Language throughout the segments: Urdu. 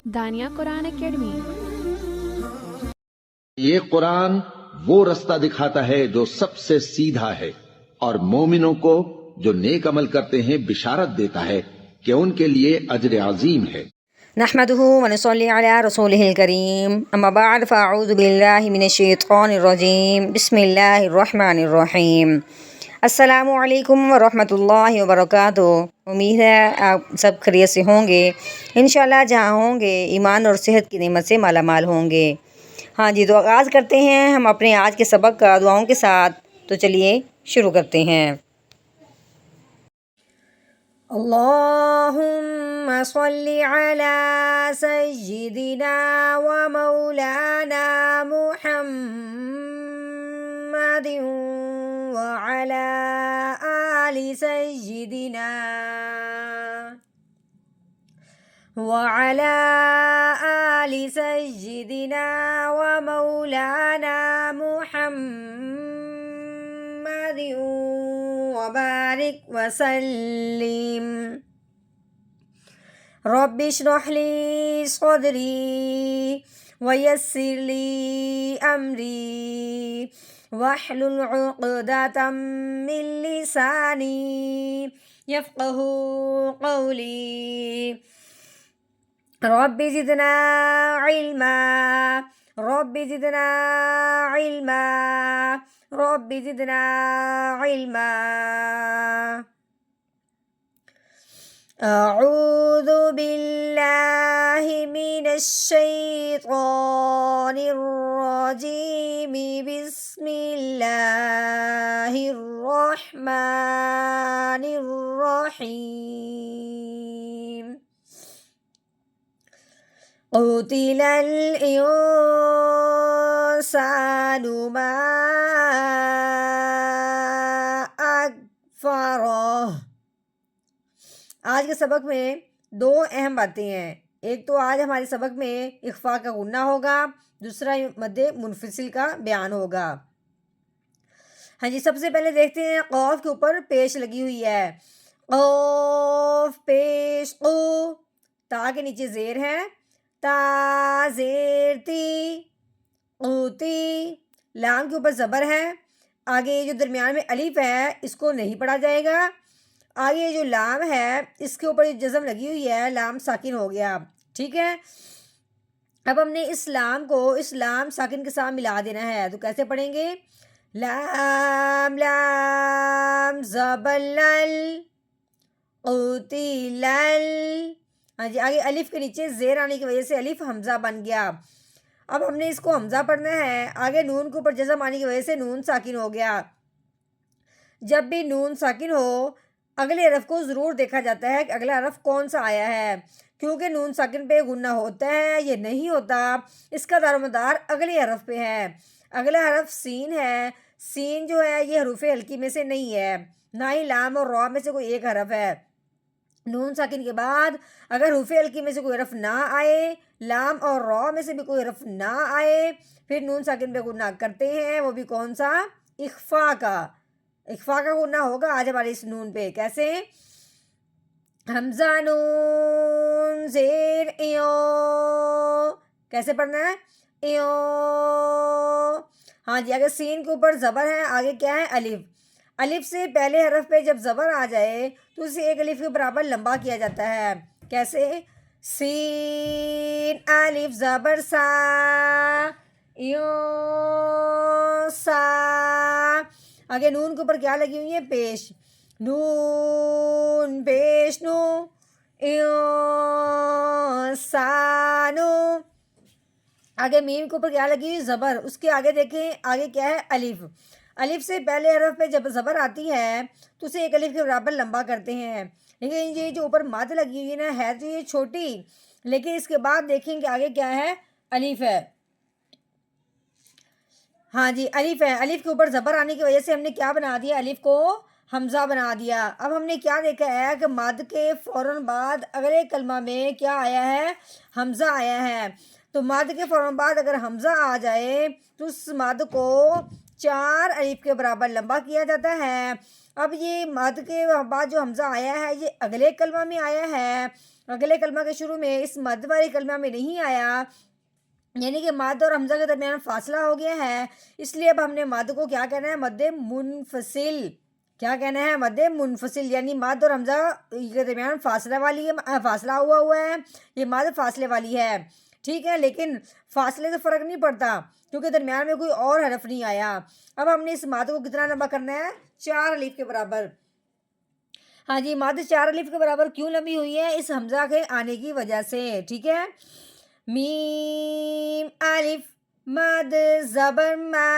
دانیہ قرآن اکیڈمی۔ یہ قرآن وہ رستہ دکھاتا ہے جو سب سے سیدھا ہے، اور مومنوں کو جو نیک عمل کرتے ہیں بشارت دیتا ہے کہ ان کے لیے اجر عظیم ہے۔ نحمده ونصلي على رسوله الكريم، اما بعد فاعوذ بالله من الشیطان الرجیم، بسم اللہ الرحمن الرحیم۔ السلام علیکم ورحمۃ اللہ وبرکاتہ۔ امید ہے آپ سب خیریت سے ہوں گے، انشاءاللہ جہاں ہوں گے ایمان اور صحت کی نعمت سے مالا مال ہوں گے۔ ہاں جی، تو آغاز کرتے ہیں ہم اپنے آج کے سبق کا دعاؤں کے ساتھ، تو چلیے شروع کرتے ہیں۔ اللہم صلی علی سیدنا و مولانا محمد وعلی آل سیدنا و مولانا محمد وبارک وسلم۔ رب اشرح لی صدری ویسر لی امری واحلل عقدۃ من لسانی یفقہوا قولی۔ رب زدنا علما رب زدنا علما رب زدنا علما۔ اعوذ باللہ من الشیطان الرجیم، بسم اللہ الرحمن الرحیم۔ قتل الانسان ما اکفرہ۔ آج کے سبق میں دو اہم باتیں ہیں۔ ایک تو آج ہمارے سبق میں اخفاء کا غنہ ہوگا، دوسرا مد منفصل کا بیان ہوگا۔ ہاں جی، سب سے پہلے دیکھتے ہیں قوف کے اوپر پیش لگی ہوئی ہے۔ قوف پیش قو، تا کے نیچے زیر ہے، تا زیر تی قوتی، لام کے اوپر زبر ہے، آگے جو درمیان میں الف ہے اس کو نہیں پڑھا جائے گا، آگے جو لام ہے اس کے اوپر جزم لگی ہوئی ہے، لام ساکن ہو گیا، ٹھیک ہے۔ اب ہم نے اس لام کو اس لام ساکن کے ساتھ ملا دینا ہے، تو کیسے پڑھیں گے؟ لام لام زبر لل قتل۔ ہاں جی، آگے الف کے نیچے زیر آنے کی وجہ سے الف حمزہ بن گیا۔ اب ہم نے اس کو حمزہ پڑھنا ہے، آگے نون کے اوپر جزم آنے کی وجہ سے نون ساکن ہو گیا۔ جب بھی نون ساکن ہو اگلے حرف کو ضرور دیکھا جاتا ہے کہ اگلا حرف کون سا آیا ہے، کیونکہ نون ساکن پہ غنہ ہوتا ہے یہ نہیں ہوتا، اس کا دار و مدار اگلے حرف پہ ہے۔ اگلا حرف سین ہے، سین جو ہے یہ حروف ہلکی میں سے نہیں ہے، نہ ہی لام اور را میں سے کوئی ایک حرف ہے۔ نون ساکن کے بعد اگر حروف ہلکی میں سے کوئی حرف نہ آئے، لام اور را میں سے بھی کوئی حرف نہ آئے، پھر نون ساکن پہ غنہ کرتے ہیں، وہ بھی کون سا؟ اخفاء کا۔ اخفاء کا غنہ ہوگا آج ہمارے اس نون پہ، کیسے؟ حمزہ نون زیر ایو، کیسے پڑھنا ہے؟ ایو۔ ہاں جی، اگر سین کے اوپر زبر ہے، آگے کیا ہے؟ الف۔ الف سے پہلے حرف پہ جب زبر آ جائے تو اسے ایک الف کے برابر لمبا کیا جاتا ہے، کیسے؟ سین الف زبر سا، یو سا۔ آگے نون کے اوپر کیا لگی ہوئی ہے؟ پیش، نون پیش نو، یو سانو۔ آگے میم کے اوپر کیا لگی ہوئی؟ زبر، اس کے آگے دیکھیں آگے کیا ہے؟ الف۔ الف سے پہلے حرف پہ جب زبر آتی ہے تو اسے ایک الف کے برابر لمبا کرتے ہیں، لیکن یہ جو اوپر مد لگی ہوئی نا ہے تو یہ چھوٹی، لیکن اس کے بعد دیکھیں کہ آگے کیا ہے؟ الف ہے۔ ہاں جی، الف ہے، الف کے اوپر زبر آنے کی وجہ سے ہم نے کیا بنا دیا؟ الف کو حمزہ بنا دیا۔ اب ہم نے کیا دیکھا ہے کہ مد کے فوراً بعد اگلے کلمہ میں کیا آیا ہے؟ حمزہ آیا ہے۔ تو مد کے فوراً بعد اگر حمزہ آ جائے تو اس مد کو 4 الف کے برابر لمبا کیا جاتا ہے، اب یہ مد کے بعد جو حمزہ آیا ہے یہ اگلے کلمہ میں آیا ہے، اگلے کلمہ کے شروع میں، اس مد والے کلمہ میں نہیں آیا، یعنی کہ مد اور حمزہ کے درمیان فاصلہ ہو گیا ہے، اس لیے اب ہم نے مد کو کیا کہنا ہے؟ مد منفصل. کیا کہنا ہے؟ مد منفصل، یعنی مد اور حمزہ کے درمیان فاصلہ ہوا ہے، یہ مد فاصلے والی ہے، ٹھیک ہے، لیکن فاصلے سے فرق نہیں پڑتا کیونکہ درمیان میں کوئی اور حرف نہیں آیا. اب ہم نے اس مد کو کتنا لمبا کرنا ہے؟ 4 الف کے برابر. ہاں جی، مد 4 الف کے برابر کیوں لمبی ہوئی ہے؟ اس حمزہ کے آنے کی وجہ سے، ٹھیک ہے. میم الف مد زبر ما.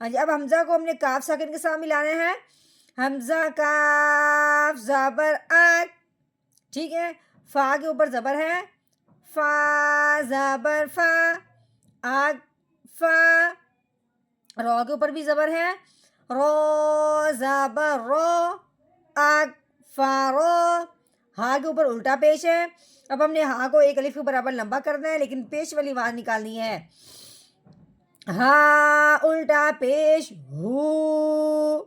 ہاں جی، اب حمزہ کو ہم نے کاف ساکن کے ساتھ ملانا ہے. حمزہ کاف زبر آ، ٹھیک ہے. فا کے اوپر زبر ہے، فا زبر فا، آگ فا. رو کے اوپر بھی زبر ہے، رو زبر رو، آگ فا رو. ہا کے اوپر الٹا پیش ہے. اب ہم نے ہا کو 1 الف کے برابر لمبا کرنا ہے لیکن پیش والی آواز نکالنی ہے. ہا الٹا پیش ہو،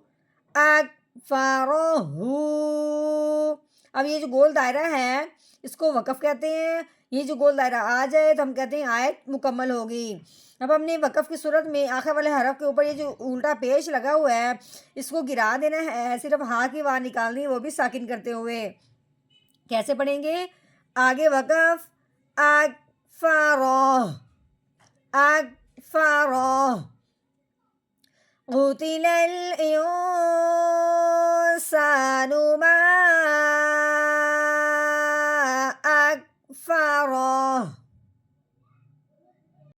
آگ فا رو ہو. اب یہ جو گول دائرہ ہے اس کو وقف کہتے ہیں. یہ جو گول دائرہ آ جائے تو ہم کہتے ہیں آیت مکمل ہوگی. اب ہم نے وقف کی صورت میں آخر والے حرف کے اوپر یہ جو الٹا پیش لگا ہوا ہے اس کو گرا دینا ہے، صرف ہا کی آواز نکالنی ہے، وہ بھی ساکن کرتے ہوئے. کیسے پڑھیں گے؟ آگے وقف آگ فا رو، آگ فا رو. قتل الانسان ما